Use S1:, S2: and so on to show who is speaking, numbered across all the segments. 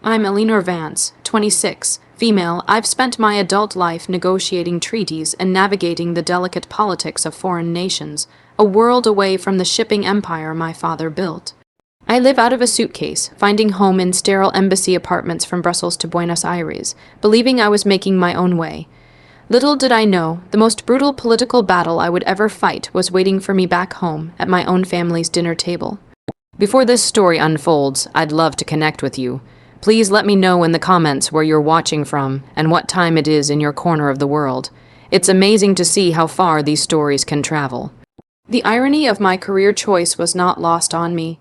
S1: I'm Eleanor Vance, 26, female. I've spent my adult life negotiating treaties and navigating the delicate politics of foreign nations, a world away from the shipping empire my father built. I live out of a suitcase, finding home in sterile embassy apartments from Brussels to Buenos Aires, believing I was making my own way. Little did I know, the most brutal political battle I would ever fight was waiting for me back home at my own family's dinner table. Before this story unfolds, I'd love to connect with you. Please let me know in the comments where you're watching from and what time it is in your corner of the world. It's amazing to see how far these stories can travel. The irony of my career choice was not lost on me.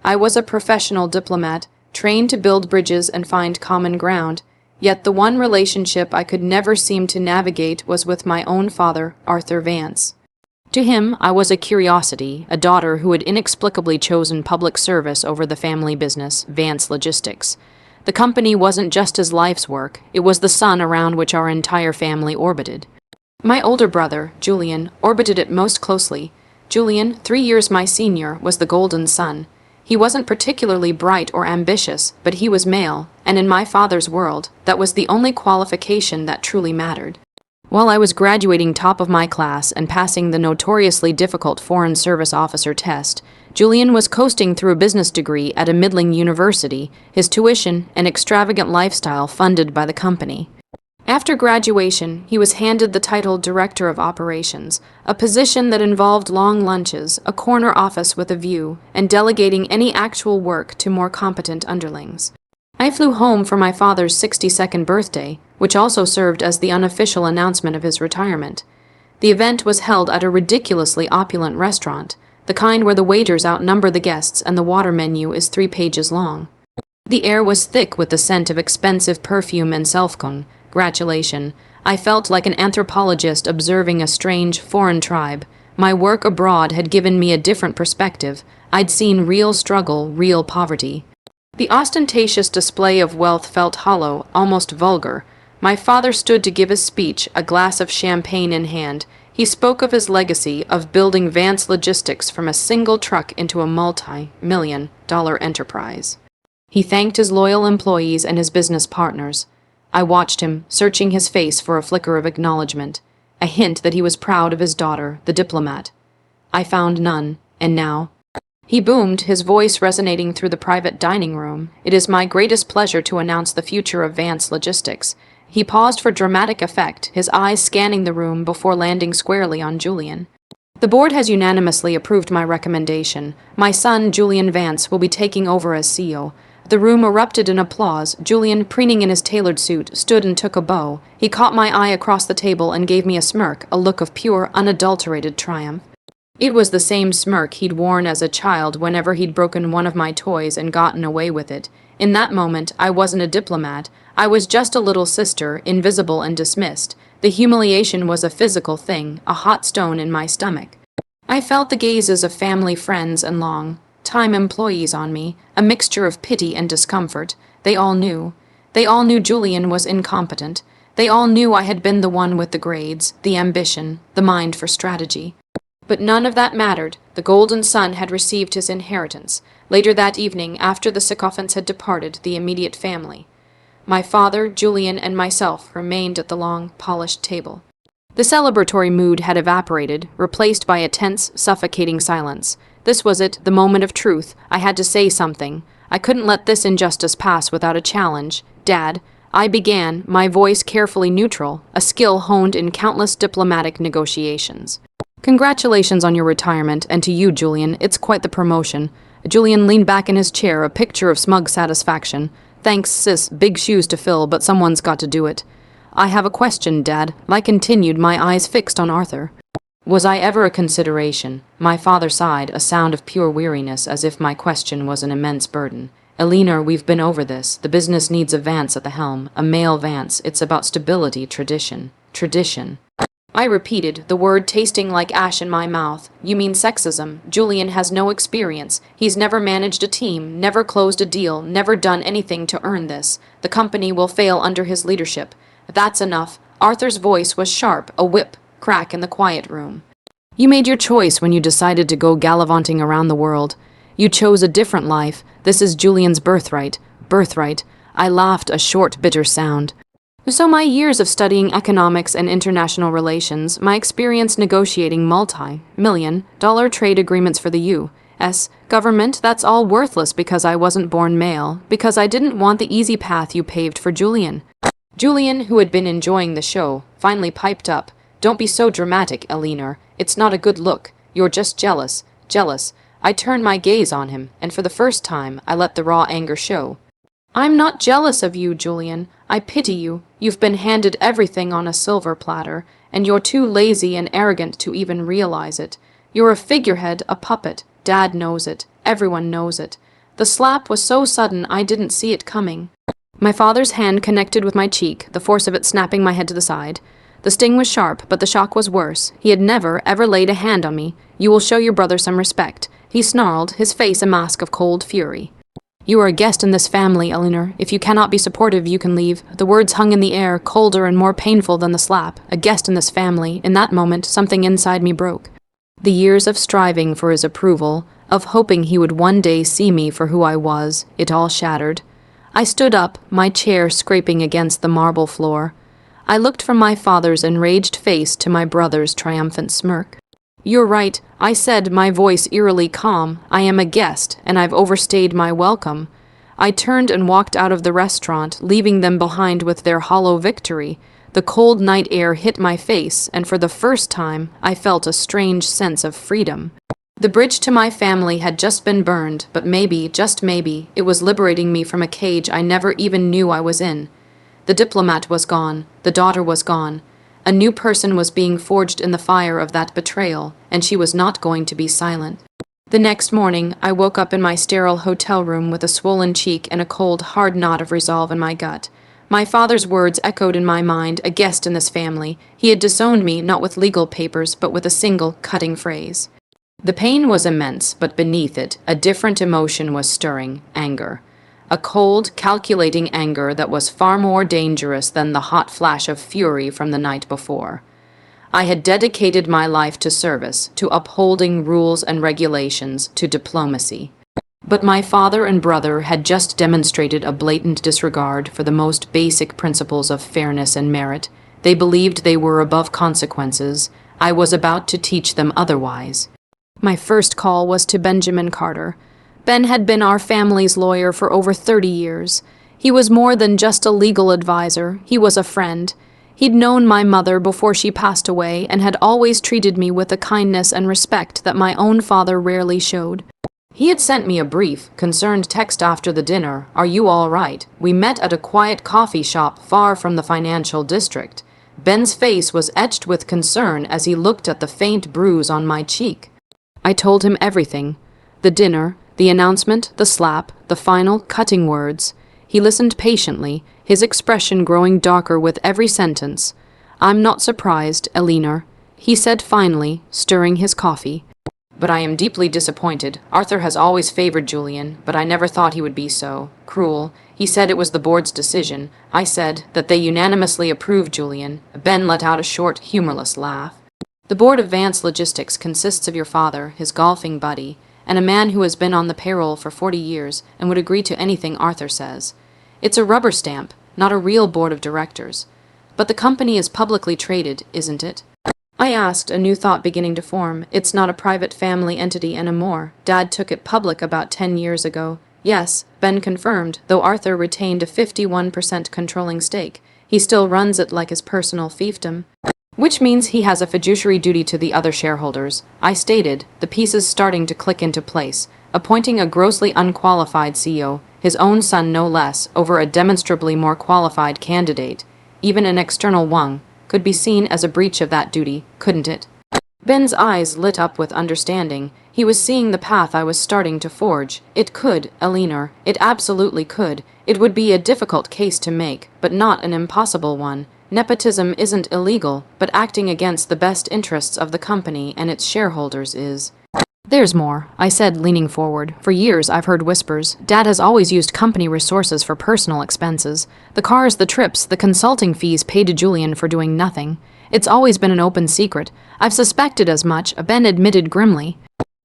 S1: I was a professional diplomat, trained to build bridges and find common ground, yet the one relationship I could never seem to navigate was with my own father, Arthur Vance. To him, I was a curiosity, a daughter who had inexplicably chosen public service over the family business, Vance Logistics. The company wasn't just his life's work, it was the sun around which our entire family orbited. My older brother, Julian, orbited it most closely. Julian, 3 years my senior, was the golden son. He wasn't particularly bright or ambitious, but he was male, and in my father's world, that was the only qualification that truly mattered. While I was graduating top of my class and passing the notoriously difficult Foreign Service Officer test, Julian was coasting through a business degree at a middling university, his tuition an extravagant lifestyle funded by the company. After graduation, he was handed the title Director of Operations, a position that involved long lunches, a corner office with a view, and delegating any actual work to more competent underlings. I flew home for my father's 62nd birthday, which also served as the unofficial announcement of his retirement. The event was held at a ridiculously opulent restaurant, the kind where the waiters outnumber the guests and the water menu is 3 pages long. The air was thick with the scent of expensive perfume and self-congratulation. I felt like an anthropologist observing a strange, foreign tribe. My work abroad had given me a different perspective. I'd seen real struggle, real poverty. The ostentatious display of wealth felt hollow, almost vulgar. My father stood to give his speech, a glass of champagne in hand. He spoke of his legacy of building Vance Logistics from a single truck into a multi-million-dollar enterprise. He thanked his loyal employees and his business partners. I watched him, searching his face for a flicker of acknowledgement, a hint that he was proud of his daughter, the diplomat. I found none, and now... He boomed, his voice resonating through the private dining room. It is my greatest pleasure to announce the future of Vance Logistics. He paused for dramatic effect, his eyes scanning the room before landing squarely on Julian. The board has unanimously approved my recommendation. My son, Julian Vance, will be taking over as CEO. The room erupted in applause. Julian, preening in his tailored suit, stood and took a bow. He caught my eye across the table and gave me a smirk, a look of pure, unadulterated triumph. It was the same smirk he'd worn as a child whenever he'd broken one of my toys and gotten away with it. In that moment, I wasn't a diplomat. I was just a little sister, invisible and dismissed. The humiliation was a physical thing, a hot stone in my stomach. I felt the gazes of family, friends, and long-time employees on me, a mixture of pity and discomfort. They all knew. They all knew Julian was incompetent. They all knew I had been the one with the grades, the ambition, the mind for strategy. But none of that mattered. The golden son had received his inheritance. Later that evening, after the sycophants had departed, the immediate family. My father, Julian, and myself remained at the long, polished table. The celebratory mood had evaporated, replaced by a tense, suffocating silence. This was it, the moment of truth. I had to say something. I couldn't let this injustice pass without a challenge. Dad, I began, my voice carefully neutral, a skill honed in countless diplomatic negotiations. Congratulations on your retirement, and to you, Julian, it's quite the promotion. Julian leaned back in his chair, a picture of smug satisfaction. Thanks, sis, big shoes to fill, but someone's got to do it. I have a question, Dad. I continued, my eyes fixed on Arthur. Was I ever a consideration? My father sighed, a sound of pure weariness, as if my question was an immense burden. Eleanor, we've been over this. The business needs a Vance at the helm, a male Vance. It's about stability, tradition. Tradition. I repeated, the word tasting like ash in my mouth. You mean sexism. Julian has no experience. He's never managed a team, never closed a deal, never done anything to earn this. The company will fail under his leadership. That's enough. Arthur's voice was sharp, a whip crack in the quiet room. You made your choice when you decided to go gallivanting around the world. You chose a different life. This is Julian's birthright. Birthright. I laughed, a short, bitter sound. So my years of studying economics and international relations, my experience negotiating multi-million-dollar trade agreements for the U.S. government, that's all worthless because I wasn't born male, because I didn't want the easy path you paved for Julian. Julian, who had been enjoying the show, finally piped up. Don't be so dramatic, Eleanor. It's not a good look. You're just jealous. Jealous. I turned my gaze on him, and for the first time, I let the raw anger show. I'm not jealous of you, Julian. I pity you. You've been handed everything on a silver platter, and you're too lazy and arrogant to even realize it. You're a figurehead, a puppet. Dad knows it. Everyone knows it. The slap was so sudden I didn't see it coming. My father's hand connected with my cheek, the force of it snapping my head to the side. The sting was sharp, but the shock was worse. He had never, ever laid a hand on me. You will show your brother some respect. He snarled, his face a mask of cold fury. You are a guest in this family, Eleanor. If you cannot be supportive, you can leave. The words hung in the air, colder and more painful than the slap. A guest in this family. In that moment, something inside me broke. The years of striving for his approval, of hoping he would one day see me for who I was, it all shattered. I stood up, my chair scraping against the marble floor. I looked from my father's enraged face to my brother's triumphant smirk. You're right, I said, my voice eerily calm. I am a guest, and I've overstayed my welcome. I turned and walked out of the restaurant, leaving them behind with their hollow victory. The cold night air hit my face, and for the first time, I felt a strange sense of freedom. The bridge to my family had just been burned, but maybe, just maybe, it was liberating me from a cage I never even knew I was in. The diplomat was gone. The daughter was gone. A new person was being forged in the fire of that betrayal, and she was not going to be silent. The next morning, I woke up in my sterile hotel room with a swollen cheek and a cold, hard knot of resolve in my gut. My father's words echoed in my mind, a guest in this family. He had disowned me not with legal papers, but with a single, cutting phrase. The pain was immense, but beneath it, a different emotion was stirring, anger. A cold, calculating anger that was far more dangerous than the hot flash of fury from the night before. I had dedicated my life to service, to upholding rules and regulations, to diplomacy. But my father and brother had just demonstrated a blatant disregard for the most basic principles of fairness and merit. They believed they were above consequences. I was about to teach them otherwise. My first call was to Benjamin Carter. Ben had been our family's lawyer for over 30 years. He was more than just a legal advisor. He was a friend. He'd known my mother before she passed away and had always treated me with a kindness and respect that my own father rarely showed. He had sent me a brief, concerned text after the dinner. Are you all right? We met at a quiet coffee shop far from the financial district. Ben's face was etched with concern as he looked at the faint bruise on my cheek. I told him everything. The dinner, the announcement, the slap, the final, cutting words. He listened patiently, his expression growing darker with every sentence. I'm not surprised, Eleanor, he said finally, stirring his coffee. But I am deeply disappointed. Arthur has always favored Julian, but I never thought he would be so cruel. He said it was the board's decision. I said that they unanimously approved Julian. Ben let out a short, humorless laugh. The board of Vance Logistics consists of your father, his golfing buddy, and a man who has been on the payroll for 40 years and would agree to anything Arthur says. It's a rubber stamp, not a real board of directors. But the company is publicly traded, isn't it? I asked, a new thought beginning to form. It's not a private family entity anymore. Dad took it public about 10 years ago. Yes, Ben confirmed, though Arthur retained a 51% controlling stake. He still runs it like his personal fiefdom. Which means he has a fiduciary duty to the other shareholders. I stated, the pieces starting to click into place, appointing a grossly unqualified CEO, his own son no less, over a demonstrably more qualified candidate. Even an external one could be seen as a breach of that duty, couldn't it? Ben's eyes lit up with understanding. He was seeing the path I was starting to forge. It could, Eleanor. It absolutely could. It would be a difficult case to make, but not an impossible one. Nepotism isn't illegal, but acting against the best interests of the company and its shareholders is. There's more, I said, leaning forward. For years, I've heard whispers. Dad has always used company resources for personal expenses. The cars, the trips, the consulting fees paid to Julian for doing nothing. It's always been an open secret. I've suspected as much, Ben admitted grimly.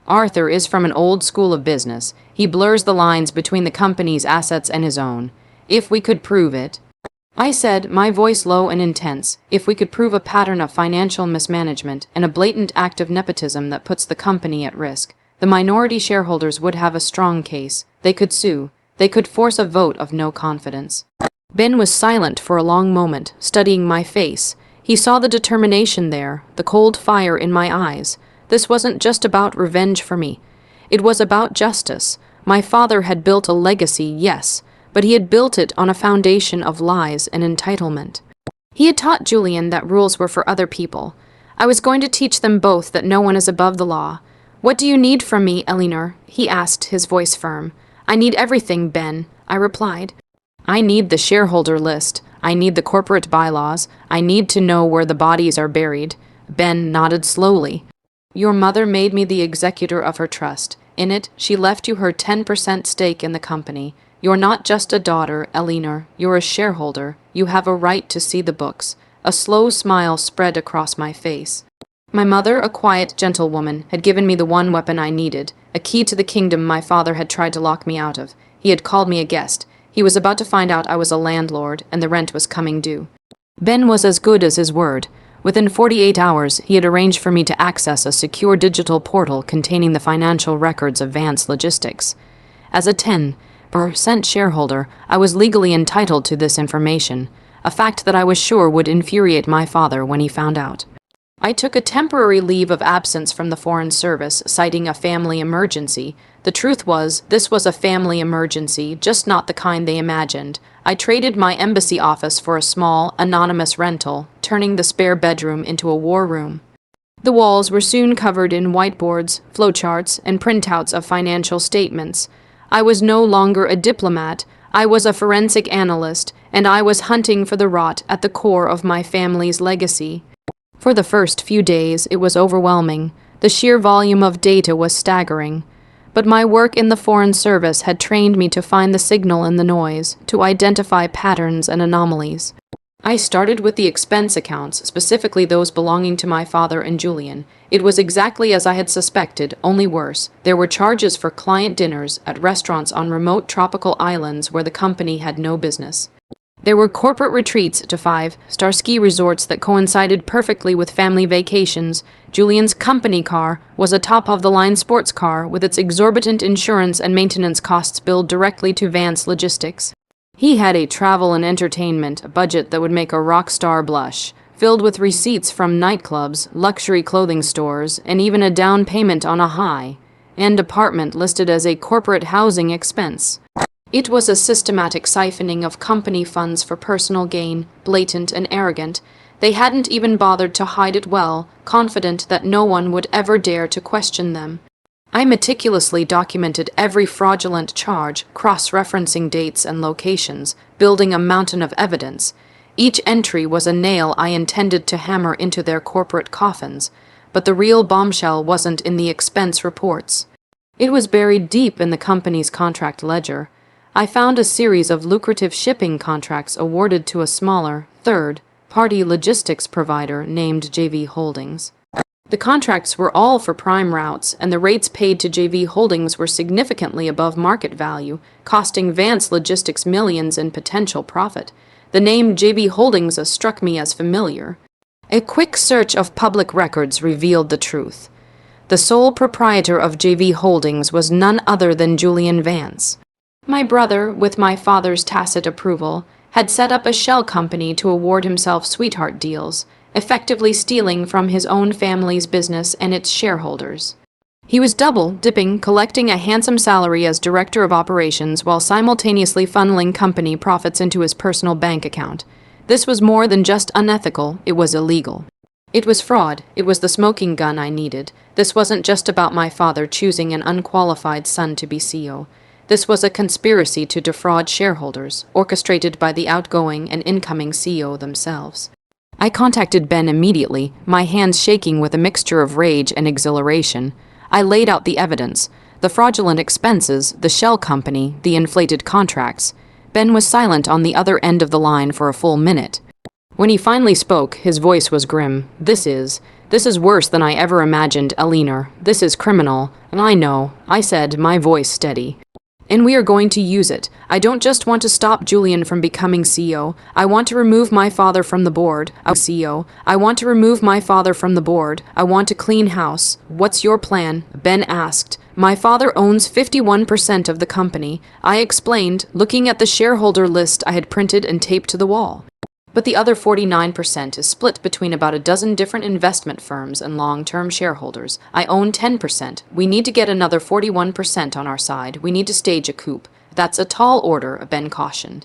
S1: Arthur is from an old school of business. He blurs the lines between the company's assets and his own. If we could prove it. I said, my voice low and intense, if we could prove a pattern of financial mismanagement and a blatant act of nepotism that puts the company at risk, the minority shareholders would have a strong case. They could sue. They could force a vote of no confidence. Ben was silent for a long moment, studying my face. He saw the determination there, the cold fire in my eyes. This wasn't just about revenge for me. It was about justice. My father had built a legacy, yes, but he had built it on a foundation of lies and entitlement. He had taught Julian that rules were for other people. I was going to teach them both that no one is above the law. What do you need from me, Eleanor? He asked, his voice firm. I need everything, Ben, I replied. I need the shareholder list. I need the corporate bylaws. I need to know where the bodies are buried. Ben nodded slowly. Your mother made me the executor of her trust. In it, she left you her 10% stake in the company. You're not just a daughter, Eleanor. You're a shareholder. You have a right to see the books. A slow smile spread across my face. My mother, a quiet, gentle woman, had given me the one weapon I needed, a key to the kingdom my father had tried to lock me out of. He had called me a guest. He was about to find out I was a landlord, and the rent was coming due. Ben was as good as his word. Within 48 hours, he had arranged for me to access a secure digital portal containing the financial records of Vance Logistics. As a 10% shareholder, I was legally entitled to this information, a fact that I was sure would infuriate my father when he found out. I took a temporary leave of absence from the Foreign Service, citing a family emergency. The truth was, this was a family emergency, just not the kind they imagined. I traded my embassy office for a small, anonymous rental, turning the spare bedroom into a war room. The walls were soon covered in whiteboards, flowcharts, and printouts of financial statements. I was no longer a diplomat. I was a forensic analyst, and I was hunting for the rot at the core of my family's legacy. For the first few days, it was overwhelming. The sheer volume of data was staggering. But my work in the Foreign Service had trained me to find the signal in the noise, to identify patterns and anomalies. I started with the expense accounts, specifically those belonging to my father and Julian. It was exactly as I had suspected, only worse. There were charges for client dinners at restaurants on remote tropical islands where the company had no business. There were corporate retreats to 5-star ski resorts that coincided perfectly with family vacations. Julian's company car was a top-of-the-line sports car with its exorbitant insurance and maintenance costs billed directly to Vance Logistics. He had a travel and entertainment budget that would make a rock star blush, filled with receipts from nightclubs, luxury clothing stores, and even a down payment on a high-end apartment listed as a corporate housing expense. It was a systematic siphoning of company funds for personal gain, blatant and arrogant. They hadn't even bothered to hide it well, confident that no one would ever dare to question them. I meticulously documented every fraudulent charge, cross-referencing dates and locations, building a mountain of evidence. Each entry was a nail I intended to hammer into their corporate coffins, but the real bombshell wasn't in the expense reports. It was buried deep in the company's contract ledger. I found a series of lucrative shipping contracts awarded to a smaller, third-party logistics provider named JV Holdings. The contracts were all for prime routes, and the rates paid to JV Holdings were significantly above market value, costing Vance Logistics millions in potential profit. The name JV Holdings struck me as familiar. A quick search of public records revealed the truth. The sole proprietor of JV Holdings was none other than Julian Vance. My brother, with my father's tacit approval, had set up a shell company to award himself sweetheart deals, effectively stealing from his own family's business and its shareholders. He was double-dipping, collecting a handsome salary as director of operations while simultaneously funneling company profits into his personal bank account. This was more than just unethical, it was illegal. It was fraud. It was the smoking gun I needed. This wasn't just about my father choosing an unqualified son to be CEO. This was a conspiracy to defraud shareholders, orchestrated by the outgoing and incoming CEO themselves. I contacted Ben immediately, my hands shaking with a mixture of rage and exhilaration. I laid out the evidence, the fraudulent expenses, the shell company, the inflated contracts. Ben was silent on the other end of the line for a full minute. When he finally spoke, his voice was grim. This is worse than I ever imagined, Eleanor. This is criminal, and I know, I said, my voice steady. And we are going to use it. I don't just want to stop Julian from becoming CEO. I want to remove my father from the board. CEO. I want to remove my father from the board. I want to clean house. What's your plan? Ben asked. My father owns 51% of the company, I explained, looking at the shareholder list I had printed and taped to the wall. But the other 49% is split between about a dozen different investment firms and long-term shareholders. I own 10%. We need to get another 41% on our side. We need to stage a coup. That's a tall order, Ben cautioned.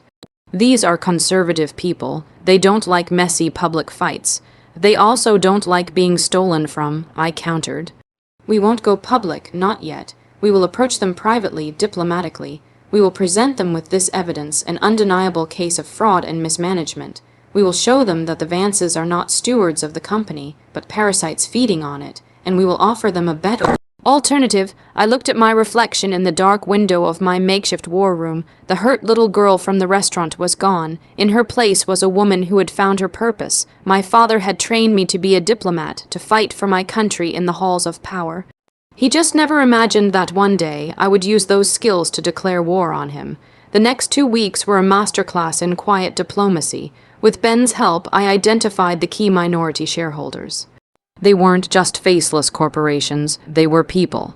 S1: These are conservative people. They don't like messy public fights. They also don't like being stolen from, I countered. We won't go public, not yet. We will approach them privately, diplomatically. We will present them with this evidence, an undeniable case of fraud and mismanagement. We will show them that the Vances are not stewards of the company, but parasites feeding on it, and we will offer them a better alternative. I looked at my reflection in the dark window of my makeshift war room. The hurt little girl from the restaurant was gone. In her place was a woman who had found her purpose. My father had trained me to be a diplomat, to fight for my country in the halls of power. He just never imagined that one day I would use those skills to declare war on him. The next 2 weeks were a masterclass in quiet diplomacy. With Ben's help, I identified the key minority shareholders. They weren't just faceless corporations, they were people.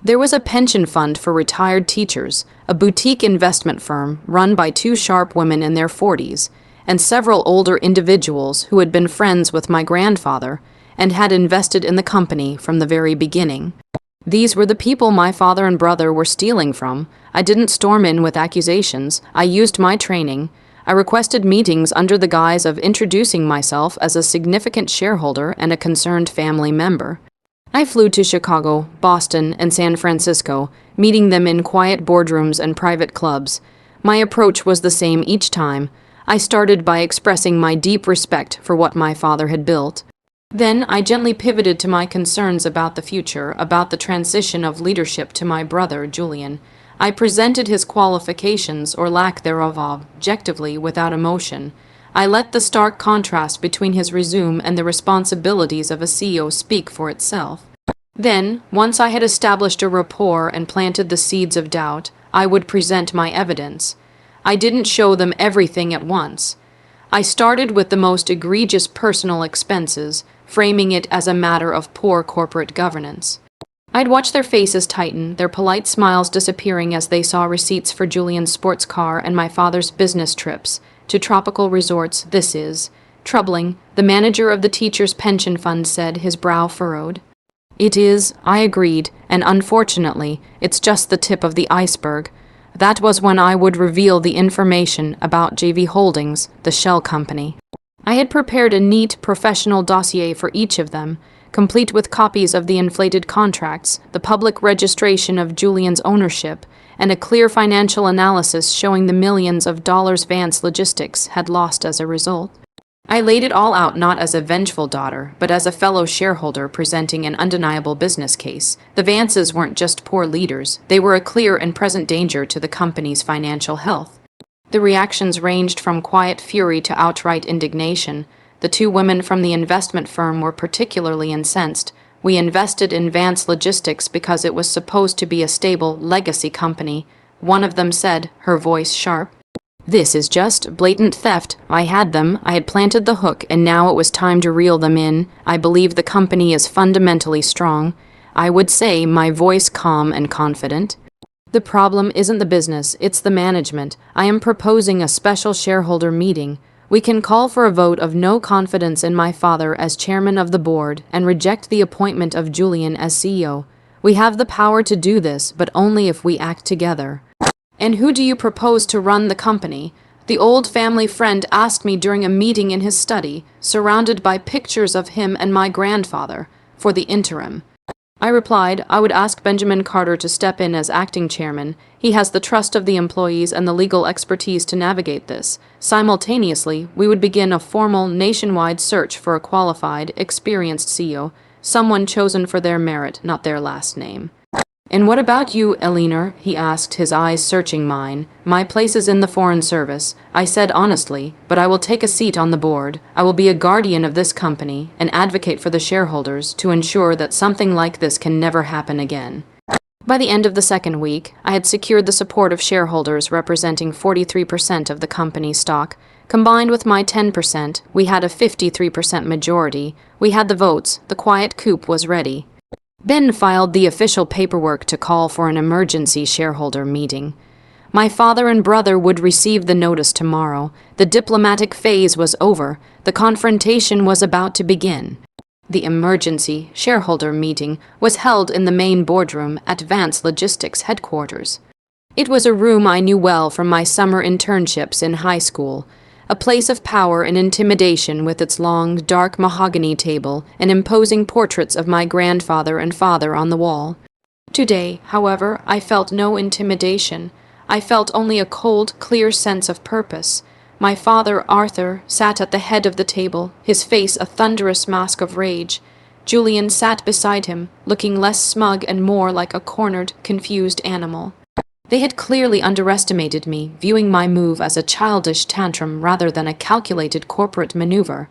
S1: There was a pension fund for retired teachers, a boutique investment firm run by 2 sharp women in their 40s, and several older individuals who had been friends with my grandfather and had invested in the company from the very beginning. These were the people my father and brother were stealing from. I didn't storm in with accusations. I used my training. I requested meetings under the guise of introducing myself as a significant shareholder and a concerned family member. I flew to Chicago, Boston, and San Francisco, meeting them in quiet boardrooms and private clubs. My approach was the same each time. I started by expressing my deep respect for what my father had built. Then I gently pivoted to my concerns about the future, about the transition of leadership to my brother, Julian. I presented his qualifications, or lack thereof, objectively, without emotion. I let the stark contrast between his resume and the responsibilities of a CEO speak for itself. Then, once I had established a rapport and planted the seeds of doubt, I would present my evidence. I didn't show them everything at once. I started with the most egregious personal expenses, framing it as a matter of poor corporate governance. I'd watch their faces tighten, their polite smiles disappearing as they saw receipts for Julian's sports car and my father's business trips to tropical resorts. This is troubling, the manager of the teacher's pension fund said, his brow furrowed. It is, I agreed, and unfortunately, it's just the tip of the iceberg. That was when I would reveal the information about JV Holdings, the shell company. I had prepared a neat, professional dossier for each of them, complete with copies of the inflated contracts, the public registration of Julian's ownership, and a clear financial analysis showing the millions of dollars Vance Logistics had lost as a result. I laid it all out not as a vengeful daughter, but as a fellow shareholder presenting an undeniable business case. The Vances weren't just poor leaders, they were a clear and present danger to the company's financial health. The reactions ranged from quiet fury to outright indignation. The 2 women from the investment firm were particularly incensed. We invested in Vance Logistics because it was supposed to be a stable legacy company. One of them said, her voice sharp, "This is just blatant theft. I had them, I had planted the hook, and now it was time to reel them in. I believe the company is fundamentally strong." I would say, my voice calm and confident. The problem isn't the business, it's the management. I am proposing a special shareholder meeting. We can call for a vote of no confidence in my father as chairman of the board and reject the appointment of Julian as CEO. We have the power to do this, but only if we act together. And who do you propose to run the company? The old family friend asked me during a meeting in his study, surrounded by pictures of him and my grandfather, for the interim. I replied, I would ask Benjamin Carter to step in as acting chairman. He has the trust of the employees and the legal expertise to navigate this. Simultaneously, we would begin a formal nationwide search for a qualified, experienced CEO, someone chosen for their merit, not their last name. And what about you, Elinor? He asked, his eyes searching mine. My place is in the Foreign Service, I said honestly, but I will take a seat on the board. I will be a guardian of this company, an advocate for the shareholders, to ensure that something like this can never happen again. By the end of the second week, I had secured the support of shareholders representing 43% of the company's stock. Combined with my 10%, we had a 53% majority. We had the votes. The quiet coup was ready. Ben filed the official paperwork to call for an emergency shareholder meeting. My father and brother would receive the notice tomorrow. The diplomatic phase was over. The confrontation was about to begin. The emergency shareholder meeting was held in the main boardroom at Vance Logistics headquarters. It was a room I knew well from my summer internships in high school, a place of power and intimidation with its long, dark mahogany table and imposing portraits of my grandfather and father on the wall. Today, however, I felt no intimidation. I felt only a cold, clear sense of purpose. My father, Arthur, sat at the head of the table, his face a thunderous mask of rage. Julian sat beside him, looking less smug and more like a cornered, confused animal. They had clearly underestimated me, viewing my move as a childish tantrum rather than a calculated corporate maneuver.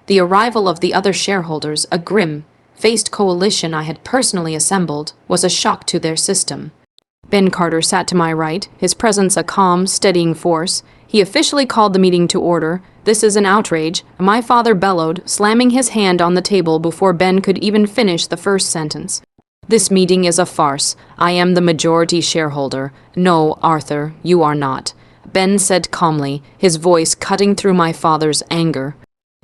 S1: The arrival of the other shareholders, a grim, faced coalition I had personally assembled, was a shock to their system. Ben Carter sat to my right, his presence a calm, steadying force. He officially called the meeting to order. "This is an outrage," my father bellowed, slamming his hand on the table before Ben could even finish the first sentence. "This meeting is a farce. I am the majority shareholder." "No, Arthur, you are not," Ben said calmly, his voice cutting through my father's anger.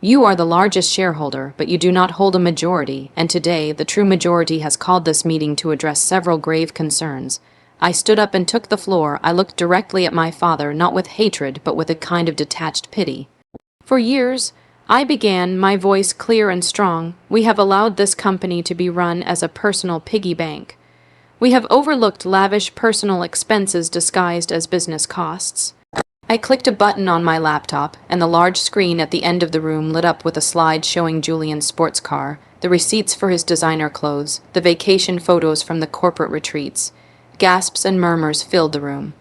S1: "You are the largest shareholder, but you do not hold a majority, and today the true majority has called this meeting to address several grave concerns." I stood up and took the floor. I looked directly at my father, not with hatred, but with a kind of detached pity. "For years," I began, my voice clear and strong, "we have allowed this company to be run as a personal piggy bank. We have overlooked lavish personal expenses disguised as business costs." I clicked a button on my laptop, and the large screen at the end of the room lit up with a slide showing Julian's sports car, the receipts for his designer clothes, the vacation photos from the corporate retreats. Gasps and murmurs filled the room.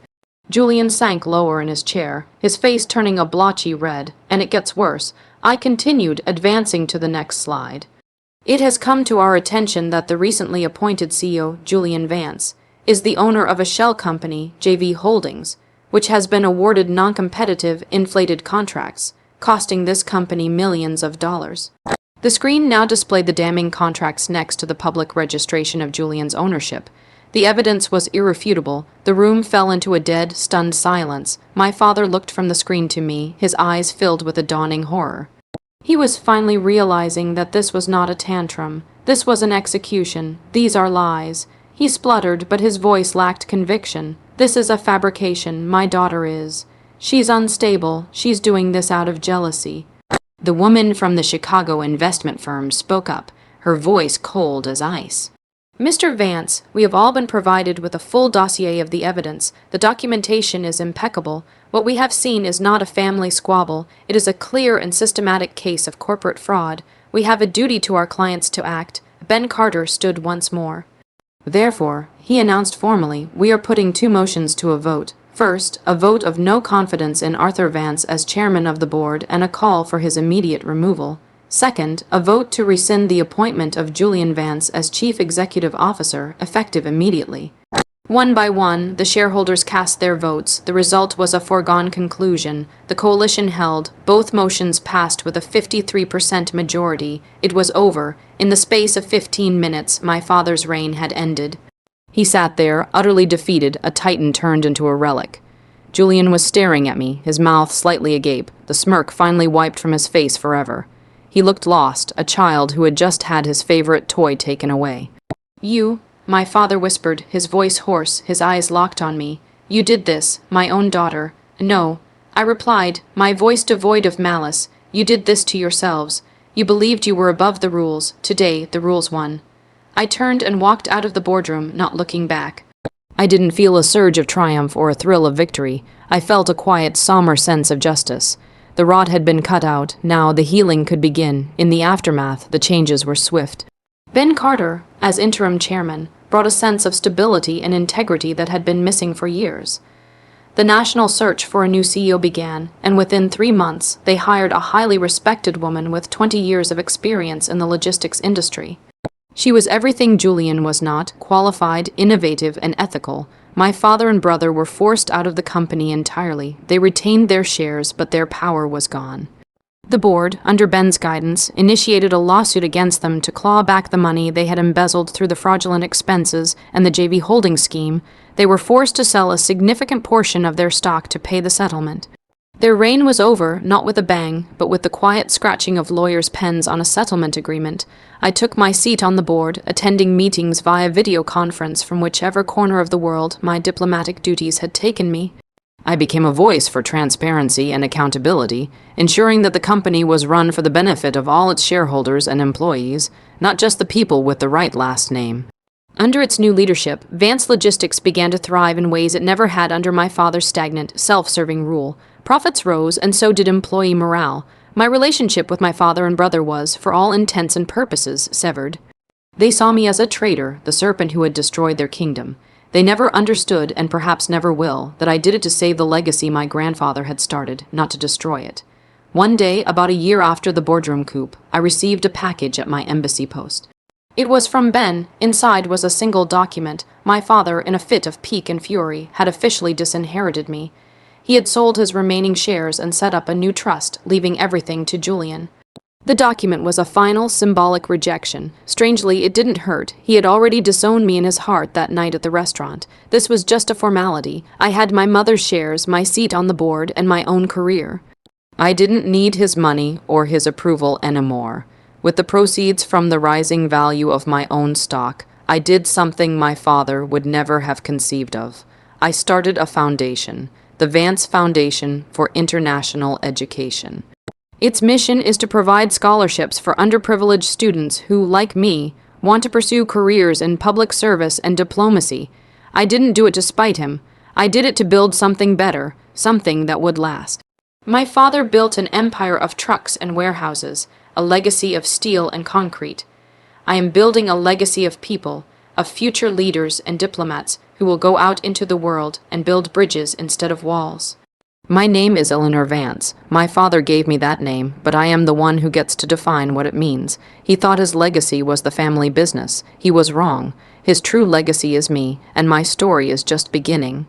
S1: Julian sank lower in his chair, his face turning a blotchy red. "And it gets worse," I continued, advancing to the next slide. "It has come to our attention that the recently appointed CEO, Julian Vance, is the owner of a shell company, JV Holdings, which has been awarded non-competitive, inflated contracts, costing this company millions of dollars." The screen now displayed the damning contracts next to the public registration of Julian's ownership. The evidence was irrefutable. The room fell into a dead, stunned silence. My father looked from the screen to me, his eyes filled with a dawning horror. He was finally realizing that this was not a tantrum. This was an execution. "These are lies." He spluttered, but his voice lacked conviction. "This is a fabrication. My daughter is. She's unstable. She's doing this out of jealousy." The woman from the Chicago investment firm spoke up, her voice cold as ice. "Mr. Vance, we have all been provided with a full dossier of the evidence. The documentation is impeccable. What we have seen is not a family squabble. It is a clear and systematic case of corporate fraud. We have a duty to our clients to act." Ben Carter stood once more. "Therefore," he announced formally, "we are putting two motions to a vote. First, a vote of no confidence in Arthur Vance as chairman of the board and a call for his immediate removal. Second, a vote to rescind the appointment of Julian Vance as chief executive officer, effective immediately." One by one, the shareholders cast their votes. The result was a foregone conclusion. The coalition held. Both motions passed with a 53% majority. It was over. In the space of 15 minutes, my father's reign had ended. He sat there, utterly defeated, a titan turned into a relic. Julian was staring at me, his mouth slightly agape, the smirk finally wiped from his face forever. He looked lost, a child who had just had his favorite toy taken away. "You," my father whispered, his voice hoarse, his eyes locked on me. "You did this, my own daughter." "No," I replied, my voice devoid of malice. "You did this to yourselves. You believed you were above the rules. Today, the rules won." I turned and walked out of the boardroom, not looking back. I didn't feel a surge of triumph or a thrill of victory. I felt a quiet, somber sense of justice. The rot had been cut out. Now the healing could begin. In the aftermath, the changes were swift. Ben Carter, as interim chairman, brought a sense of stability and integrity that had been missing for years. The national search for a new CEO began, and within 3 months, they hired a highly respected woman with 20 years of experience in the logistics industry. She was everything Julian was not: qualified, innovative, and ethical. My father and brother were forced out of the company entirely. They retained their shares, but their power was gone. The board, under Ben's guidance, initiated a lawsuit against them to claw back the money they had embezzled through the fraudulent expenses and the JV holding scheme. They were forced to sell a significant portion of their stock to pay the settlement. Their reign was over, not with a bang, but with the quiet scratching of lawyers' pens on a settlement agreement. I took my seat on the board, attending meetings via video conference from whichever corner of the world my diplomatic duties had taken me. I became a voice for transparency and accountability, ensuring that the company was run for the benefit of all its shareholders and employees, not just the people with the right last name. Under its new leadership, Vance Logistics began to thrive in ways it never had under my father's stagnant, self-serving rule. Profits rose, and so did employee morale. My relationship with my father and brother was, for all intents and purposes, severed. They saw me as a traitor, the serpent who had destroyed their kingdom. They never understood, and perhaps never will, that I did it to save the legacy my grandfather had started, not to destroy it. One day, about a year after the boardroom coup, I received a package at my embassy post. It was from Ben. Inside was a single document. My father, in a fit of pique and fury, had officially disinherited me. He had sold his remaining shares and set up a new trust, leaving everything to Julian. The document was a final, symbolic rejection. Strangely, it didn't hurt. He had already disowned me in his heart that night at the restaurant. This was just a formality. I had my mother's shares, my seat on the board, and my own career. I didn't need his money or his approval anymore. With the proceeds from the rising value of my own stock, I did something my father would never have conceived of. I started a foundation, the Vance Foundation for International Education. Its mission is to provide scholarships for underprivileged students who, like me, want to pursue careers in public service and diplomacy. I didn't do it to spite him. I did it to build something better, something that would last. My father built an empire of trucks and warehouses, a legacy of steel and concrete. I am building a legacy of people, of future leaders and diplomats who will go out into the world and build bridges instead of walls. My name is Eleanor Vance. My father gave me that name, but I am the one who gets to define what it means. He thought his legacy was the family business. He was wrong. His true legacy is me, and my story is just beginning.